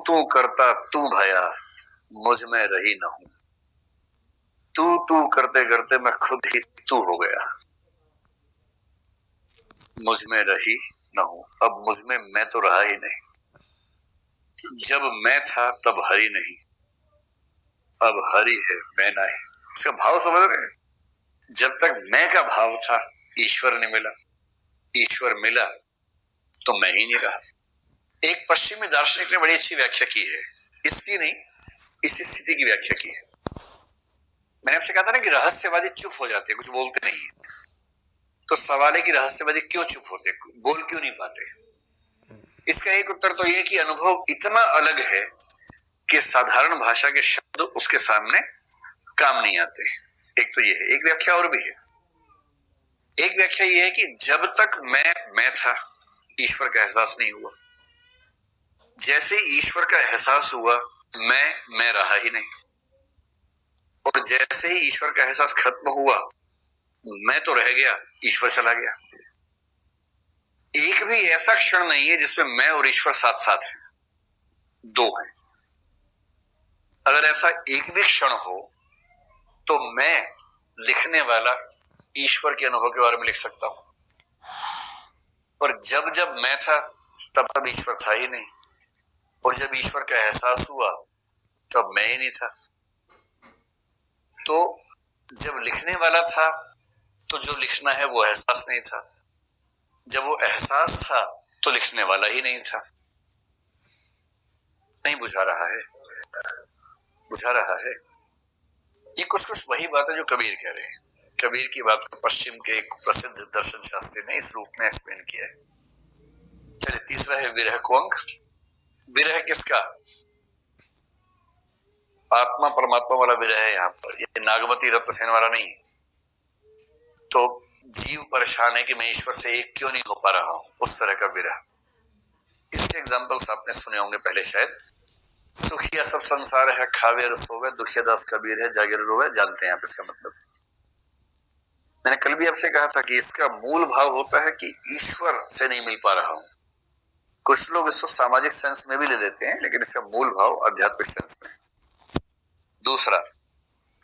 तू करता तू भया, मुझ में रही न हूं। तू करते करते मैं खुद ही तू हो गया, मुझ में रही न हूं। अब मुझ में मैं तो रहा ही नहीं। जब मैं था तब हरि नहीं, अब हरि है मैं नहीं। इसका भाव समझ रहे हैं? जब तक मैं का भाव था, ईश्वर नहीं मिला। ईश्वर मिला तो मैं ही नहीं रहा। एक पश्चिमी दार्शनिक ने बड़ी अच्छी व्याख्या की है, इसकी नहीं, इसी स्थिति की व्याख्या की है। मैंने आपसे कहा था ना कि रहस्यवादी चुप हो जाते हैं, कुछ बोलते नहीं है। तो सवाल है कि रहस्यवादी क्यों चुप होते, बोल क्यों नहीं पाते? इसका एक उत्तर तो यह कि अनुभव इतना अलग है कि साधारण भाषा के शब्द उसके सामने काम नहीं आते। एक तो यह है। एक व्याख्या और भी है। एक व्याख्या यह है कि जब तक मैं था, ईश्वर का एहसास नहीं हुआ। जैसे ईश्वर का एहसास हुआ, मैं रहा ही नहीं। और जैसे ही ईश्वर का एहसास खत्म हुआ, मैं तो रह गया, ईश्वर चला गया। एक भी ऐसा क्षण नहीं है जिसमें मैं और ईश्वर साथ साथ है, दो है। अगर ऐसा एक भी क्षण हो तो मैं लिखने वाला ईश्वर के अनुभव के बारे में लिख सकता हूं। पर जब जब मैं था तब तब ईश्वर था ही नहीं। और जब ईश्वर का एहसास हुआ तब मैं ही नहीं था। तो जब लिखने वाला था तो जो लिखना है वो एहसास नहीं था। जब वो एहसास था तो लिखने वाला ही नहीं था। नहीं बुझा रहा है? बुझा रहा है? ये कुछ कुछ वही बात है जो कबीर कह रहे हैं। कबीर की बात को पश्चिम के एक प्रसिद्ध दर्शन शास्त्री ने इस रूप में एक्सप्लेन किया है। चलिए, तीसरा है विरह को अंक। विरह किसका? आत्मा परमात्मा वाला विरह है यहाँ पर। ये नागमती रत्नसेन वाला नहीं है। तो जीव परेशान है कि मैं ईश्वर से एक क्यों नहीं हो पा रहा हूं, उस तरह का विरह। इसके एग्जाम्पल्स आपने सुने होंगे पहले शायद। सुखिया सब संसार है, खावे रस होवे, दुखिया दास कबीर है, जागे रोवे। जानते हैं आप इसका मतलब? मैंने कल भी आपसे कहा था कि इसका मूल भाव होता है कि ईश्वर से नहीं मिल पा रहा हूं। कुछ लोग इसको सामाजिक सेंस में भी ले लेते हैं, लेकिन इसका मूल भाव आध्यात्मिक सेंस में। दूसरा,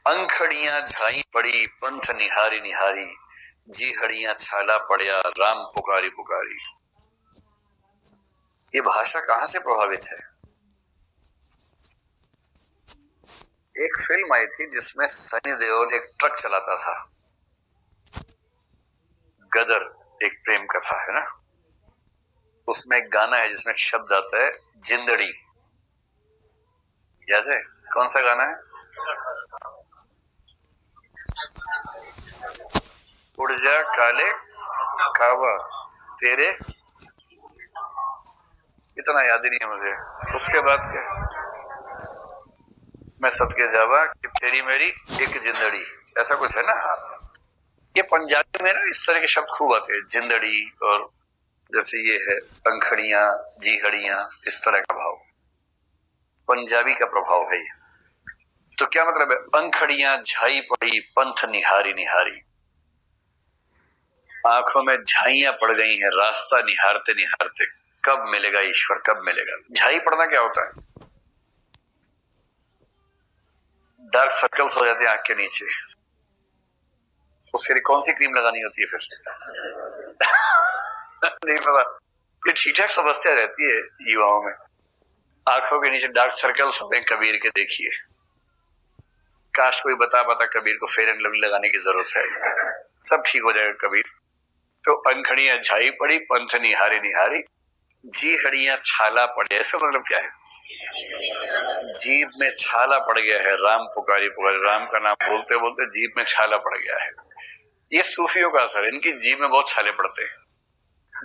अंखड़ियां झाई पड़ी, पंथ निहारी निहारी, जी हड़ियां छाला पड़िया, राम पुकारी पुकारी। ये भाषा कहां से प्रभावित है? एक फिल्म आई थी जिसमें सनी देओल एक ट्रक चलाता था। गदर एक प्रेम कथा है ना। उसमें एक गाना है जिसमें एक शब्द आता है जिंदड़ी। याद है? कौन सा गाना है? उड़ जा काले कावा तेरे, इतना याद ही नहीं है मुझे। उसके बाद क्या? मैं सदके जावा कि तेरी मेरी एक जिंदड़ी, ऐसा कुछ है ना। ये पंजाबी में ना इस तरह के शब्द खूब आते हैं, जिंदड़ी, और जैसे ये है अंखड़ियां, जीहड़ियां, इस तरह का भाव पंजाबी का प्रभाव है ये। तो क्या मतलब है? अंखड़ियां झाई पड़ी, पंथ निहारी निहारी। आंखों में झाइयां पड़ गई हैं, रास्ता निहारते निहारते। कब मिलेगा ईश्वर, कब मिलेगा? झाई पड़ना क्या होता है? डार्क सर्कल्स हो जाते हैं आंख के नीचे। उसके लिए कौन सी क्रीम लगानी होती है फिर? नहीं पता। ये ठीक ठाक समस्या रहती है युवाओं में। आंखों के नीचे डार्क सर्कल्स होते हैं, कबीर के देखिए। काश कोई बता पाता कबीर को फेयर एंड लवली लगाने की जरूरत है, सब ठीक हो जाएगा कबीर। तो अंखड़ियां झाई पड़ी, पंथ निहारी निहारी, जी हड़ियां छाला पड़े। ऐसा मतलब क्या है? जीभ में छाला पड़ गया है, राम पुकारी पुकारी। राम का नाम बोलते बोलते जीभ में छाला पड़ गया है। ये सूफियों का असर है। इनकी जीभ में बहुत छाले पड़ते हैं,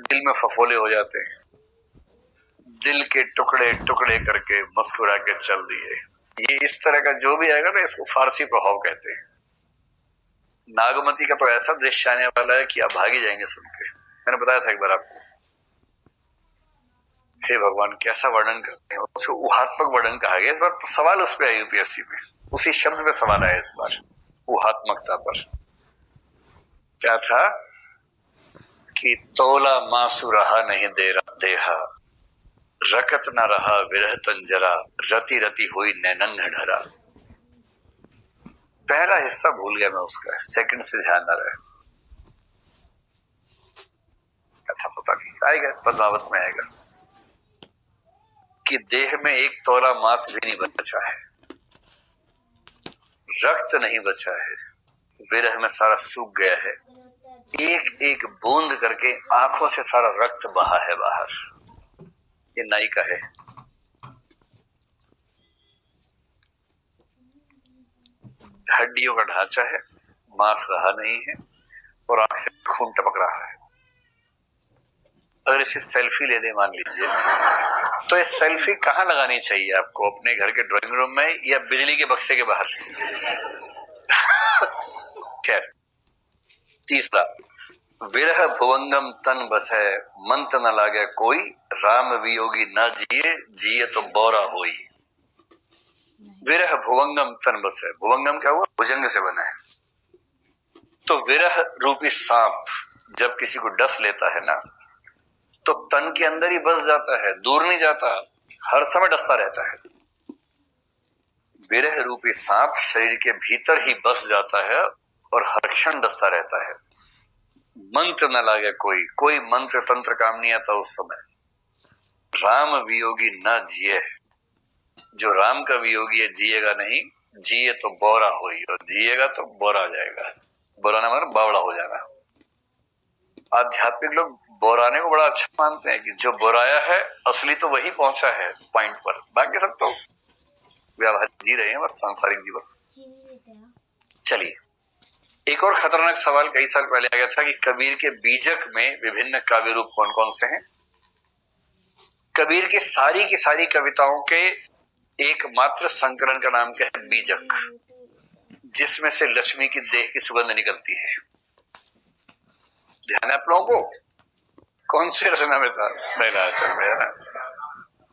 दिल में फफोले हो जाते हैं, दिल के टुकड़े टुकड़े करके मुस्कुरा के चल दिए। ये इस तरह का जो भी आएगा ना, इसको फारसी प्रभाव कहते हैं। नागमती का तो ऐसा दृश्य आने वाला है कि आप भाग ही जाएंगे सुन के। मैंने बताया था एक बार आपको। हे भगवान, कैसा वर्णन करते हैं। उसे ऊहात्मक वर्णन कहा गया। इस बार सवाल उस पर आया यूपीएससी में, उसी शब्द पे सवाल आया इस बार, ऊहात्मकता पर। क्या था कि तोला मासु रहा नहीं दे देहा, रकत न रहा विरह तन जरा, रति रति हुई नैनन ढरा। पहला हिस्सा भूल गया मैं उसका, सेकंड से ध्यान न रहा। अच्छा पता नहीं आएगा, पद्मावत में आएगा कि देह में एक तोला मांस भी नहीं बचा है, रक्त नहीं बचा है, विरह में सारा सूख गया है, एक एक बूंद करके आंखों से सारा रक्त बहा है बाहर। ये नाई का है। हड्डियों का ढांचा है, मांस रहा नहीं है और आंख से खून टपक रहा है। अगर इसे सेल्फी ले ले मान लीजिए, तो ये सेल्फी कहाँ लगानी चाहिए आपको, अपने घर के ड्राइंग रूम में या बिजली के बक्से के बाहर? खैर, तीसरा, विरह भुवंगम तन बसै, मंत न लागे कोई, राम वियोगी न जिए, जिए तो बौरा होई। विरह भुवंगम तन बसै, भुवंगम क्या हुआ? भुजंग से बना है। तो विरह रूपी सांप जब किसी को डस लेता है ना, तो तन के अंदर ही बस जाता है, दूर नहीं जाता, हर समय डसता रहता है। विरह रूपी सांप शरीर के भीतर ही बस जाता है और हर क्षण डसता रहता है। मंत्र न लागे कोई, कोई मंत्र तंत्र काम नहीं आता उस समय। राम वियोगी न जिए, जो राम का वियोगी है जिएगा नहीं, जिए तो बोरा होई, और जिएगा तो बोरा हो जाएगा। बोराना मतलब बावड़ा हो जाना। आध्यात्मिक लोग बोराने को बड़ा अच्छा मानते हैं कि जो बोराया है असली तो वही पहुंचा है पॉइंट पर, बाकी सब तो व्यवहार जी रहे हैं बस सांसारिक जीवन। चलिए, एक और खतरनाक सवाल कई साल पहले आ गया था कि कबीर के बीजक में विभिन्न काव्य रूप कौन कौन से हैं। कबीर की सारी कविताओं के एकमात्र संकलन का नाम क्या है? बीजक, जिसमें से लक्ष्मी की देह की सुगंध निकलती है। ध्यान है आप लोगों को? कौन सी रचना में था? मैलाचल में है ना।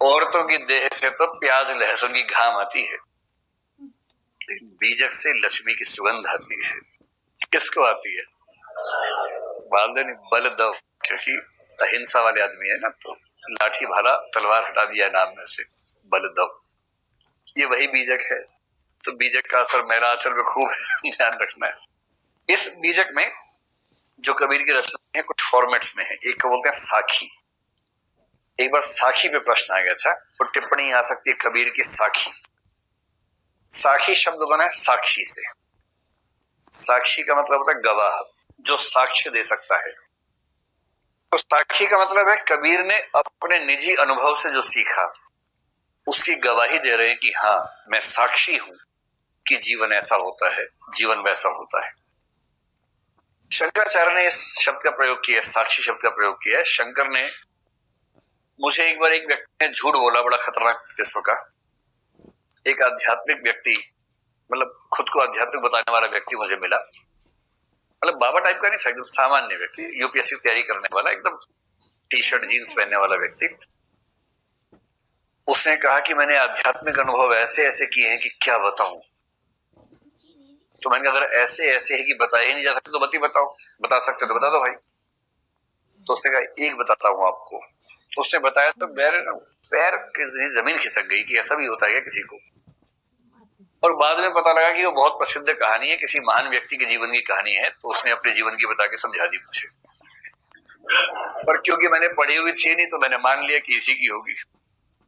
औरतों की देह से तो प्याज लहसुन की घाम आती है, बीजक से लक्ष्मी की सुगंध आती है। किसको आती है? बालदेव बलदव, क्योंकि अहिंसा वाले आदमी है ना, तो लाठी भाला तलवार हटा दिया नाम में से, बलदव। ये वही बीजक है। तो बीजक का असर मैलाचल में खूब ध्यान रखना है। इस बीजक में जो कबीर की रचना है कुछ फॉर्मेट्स में है। एक को बोलते हैं साखी। एक बार साखी पे प्रश्न आ गया था, तो टिप्पणी आ सकती है कबीर की साखी। साखी शब्द बना है साक्षी से। साक्षी का मतलब होता है गवाह, जो साक्ष्य दे सकता है। तो साक्षी का मतलब है कबीर ने अपने निजी अनुभव से जो सीखा उसकी गवाही दे रहे हैं कि हाँ मैं साक्षी हूं कि जीवन ऐसा होता है, जीवन वैसा होता है। शंकराचार्य ने इस शब्द का प्रयोग किया, साक्षी शब्द का प्रयोग किया है। शंकर ने, मुझे एक बार एक व्यक्ति ने झूठ बोला, बड़ा खतरनाक किस्म का। एक आध्यात्मिक व्यक्ति, मतलब खुद को आध्यात्मिक बताने वाला व्यक्ति मुझे मिला, मतलब बाबा टाइप का नहीं था, एकदम सामान्य व्यक्ति, यूपीएससी तैयारी करने वाला, एकदम टी शर्ट जीन्स पहनने वाला व्यक्ति। उसने कहा कि मैंने आध्यात्मिक अनुभव ऐसे ऐसे किए हैं कि क्या बताऊं। तो मैंने कहा अगर ऐसे ऐसे है कि बताया ही नहीं जा सकते तो बताओ, बता सकते तो बता दो भाई। तो उसने कहा एक बताता हूं आपको। उसने बताया तो मेरे पैर की जमीन खिसक गई कि ऐसा भी होता है क्या किसी को। और बाद में पता लगा कि वो बहुत प्रसिद्ध कहानी है, किसी महान व्यक्ति के जीवन की कहानी है, तो उसने अपने जीवन की बता के समझा दी मुझे। पर क्योंकि मैंने पढ़ी हुई थी नहीं तो मैंने मान लिया कि इसी की होगी।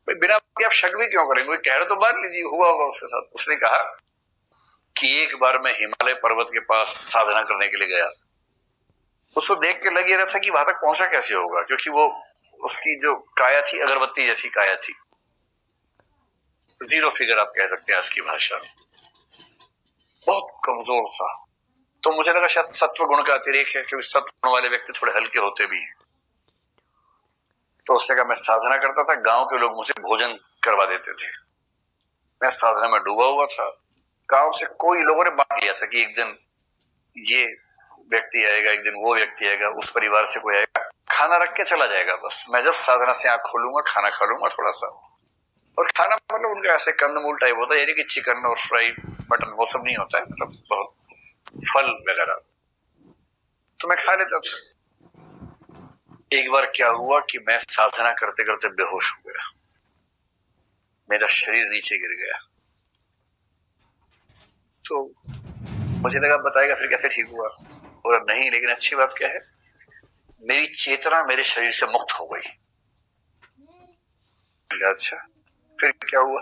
बिना आप शक भी क्यों करेंगे, कह रहे तो मान लीजिए हुआ होगा उसके साथ। उसने कहा कि एक बार मैं हिमालय पर्वत के पास साधना करने के लिए गया। उसको देख के लग रहा था कि वहां तक पहुंचा कैसे होगा, क्योंकि वो उसकी जो काया थी अगरबत्ती जैसी काया थी, जीरो फिगर आप कह सकते हैं आज की भाषा, बहुत कमजोर सा। तो मुझे लगा शायद सत्व गुण का अतिरेक है, क्योंकि सत्व गुण वाले व्यक्ति थोड़े हल्के होते भी हैं। तो उसने कहा मैं साधना करता था, गांव के लोग मुझे भोजन करवा देते थे, मैं साधना में डूबा हुआ था। गांव से कोई लोगों ने बांट लिया था कि एक दिन ये व्यक्ति आएगा, एक दिन वो व्यक्ति आएगा, उस परिवार से कोई आएगा, खाना रख के चला जाएगा। बस मैं जब साधना से आंख खोलूंगा खाना खा लूंगा थोड़ा सा। और खाना मतलब उनका ऐसे कंदमूल टाइप होता है, यानी कि चिकन और फ्राइड मटन वो सब नहीं होता है, मतलब बहुत फल वगैरह, तो मैं खा लेता था। एक बार क्या हुआ कि मैं साधना करते करते बेहोश हो गया। मेरा शरीर नीचे गिर गया। तो मुझे लगा बताएगा फिर कैसे ठीक हुआ, और नहीं, लेकिन अच्छी बात क्या है, मेरी चेतना मेरे शरीर से मुक्त हो गई। अच्छा, फिर क्या हुआ?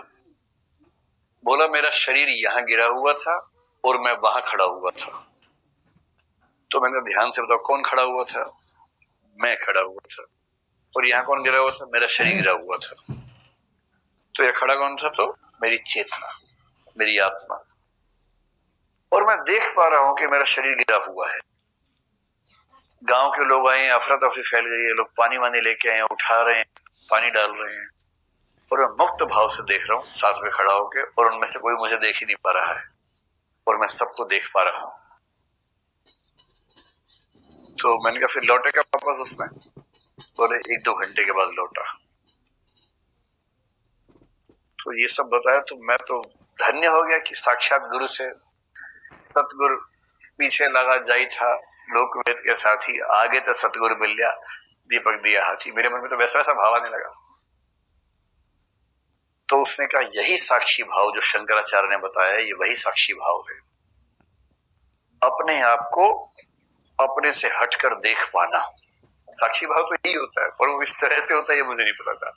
बोला मेरा शरीर यहां गिरा हुआ था और मैं वहां खड़ा हुआ था। तो मैंने ध्यान से बताओ कौन खड़ा हुआ था? मैं खड़ा हुआ था। और यहाँ कौन गिरा हुआ था? मेरा शरीर गिरा हुआ था। तो यह खड़ा कौन था? तो मेरी चेतना, मेरी आत्मा। और मैं देख पा रहा हूं कि मेरा शरीर गिरा हुआ है। गांव के लोग आए, अफरा तफरी फैल गई है, लोग पानी वानी लेके आए, उठा रहे हैं, पानी डाल रहे हैं, और मैं मुक्त भाव से देख रहा हूँ साथ में खड़ा होके, और उनमें से कोई मुझे देख ही नहीं पा रहा है और मैं सबको देख पा रहा हूं। तो मैंने कहा फिर लौटे क्या वापस उसमें? बोले 1-2 घंटे के बाद लौटा। तो ये सब बताया तो मैं तो धन्य हो गया कि साक्षात गुरु से, सतगुरु पीछे लगा जाई था लोक वेद के साथी, आगे तो सतगुरु मिल गया, दीपक दिया हाथी। मेरे मन में तो वैसा वैसा भाव आने लगा। तो उसने कहा यही साक्षी भाव जो शंकराचार्य ने बताया, ये वही साक्षी भाव है। अपने आप को अपने से हटकर देख पाना, साक्षी भाव तो यही होता है, पर वो इस तरह से होता है ये मुझे नहीं पता था।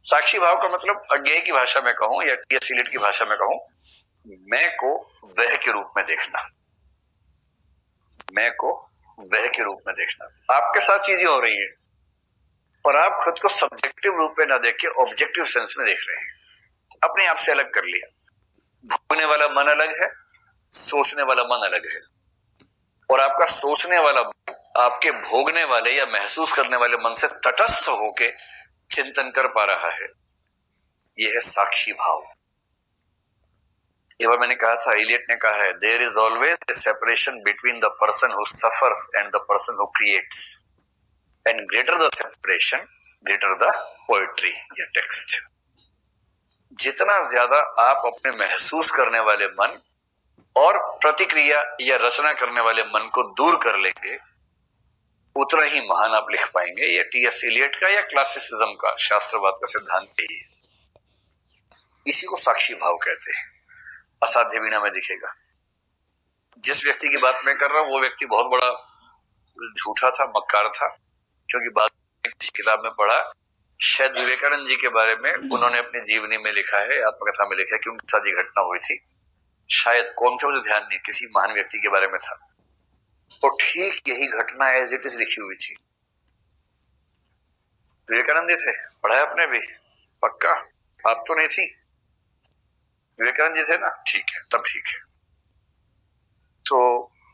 साक्षी भाव का मतलब अज्ञेय की भाषा में कहूं या टी.एस. इलियट की भाषा में कहूं, मैं को वह के रूप में देखना। मैं को वह के रूप में देखना। आपके साथ चीजें हो रही है और आप खुद को सब्जेक्टिव रूप में ना देख के ऑब्जेक्टिव सेंस में देख रहे हैं, अपने आप से अलग कर लिया। भोगने वाला मन अलग है, सोचने वाला मन अलग है, और आपका सोचने वाला मन आपके भोगने वाले या महसूस करने वाले मन से तटस्थ होके चिंतन कर पा रहा है। यह है साक्षी भाव। एक बार मैंने कहा था, इलियट ने कहा है, there is always a separation between the person who suffers and the person who creates, and greater the separation greater the poetry या टेक्स्ट। जितना ज्यादा आप अपने महसूस करने वाले मन और प्रतिक्रिया या रचना करने वाले मन को दूर कर लेंगे, उतना ही महान आप लिख पाएंगे। ये टी.एस. इलियट का या क्लासिसिज्म का, शास्त्रवाद का सिद्धांत यही है। इसी को साक्षी भाव कहते हैं। असाध्य वीणा में दिखेगा। जिस व्यक्ति की बात मैं कर रहा हूं वो व्यक्ति बहुत बड़ा झूठा था, मक्कार था, क्योंकि बाद में किसी किताब में पढ़ा, शायद विवेकानंद जी के बारे में उन्होंने अपनी जीवनी में लिखा है, आत्मकथा में लिखा है कि उनके साथ ये घटना हुई थी। शायद कौन थे मुझे ध्यान नहीं, किसी महान व्यक्ति के बारे में था, और ठीक यही घटना एज इट इज लिखी हुई थी। विवेकानंद जी थे, पढ़ा है आपने भी? पक्का? आप तो नहीं थी? विवेकानंद जी थे ना? ठीक है, तब ठीक है। तो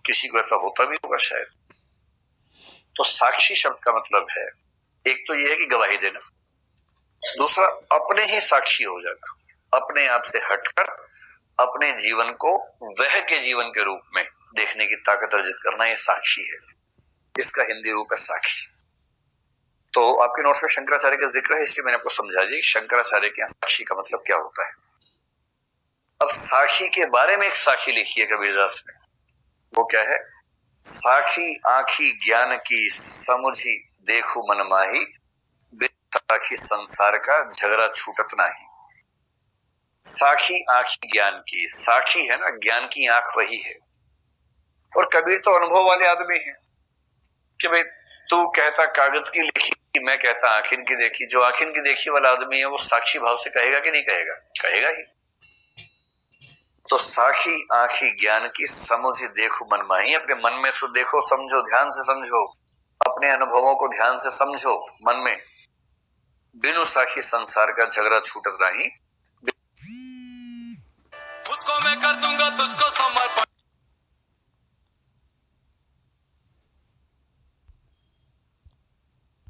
किसी को ऐसा होता भी होगा शायद। तो साक्षी शब्द का मतलब है, एक तो यह है कि गवाही देना, दूसरा अपने ही साक्षी हो जाना, अपने आप से हटकर अपने जीवन को वह के जीवन के रूप में देखने की ताकत अर्जित करना, यह साक्षी है। इसका हिंदी रूप है साक्षी। तो आपके नोट्स में शंकराचार्य का जिक्र है, इसलिए मैंने आपको समझा दिया शंकराचार्य के यहाँ साक्षी का मतलब क्या होता है। अब साक्षी के बारे में एक साक्षी लिखी है कबीरदास ने, वो क्या है? साखी आंखी ज्ञान की समुझी देखू मन माही, साखी संसार का झगड़ा छूटत नाही। साखी आंखी ज्ञान की, साखी है ना, ज्ञान की आंख वही है। और कबीर तो अनुभव वाले आदमी है कि भाई तू कहता कागज की लिखी, मैं कहता आंखिन की देखी। जो आंखिन की देखी वाला आदमी है वो साक्षी भाव से कहेगा कि नहीं कहेगा? कहेगा ही। तो साखी आंखी ज्ञान की समुझी देखो मन माही, अपने मन में इसको देखो, समझो, ध्यान से समझो, अपने अनुभवों को ध्यान से समझो मन में। बिनु साखी संसार का झगड़ा छूटत नहीं। खुद को मैं कर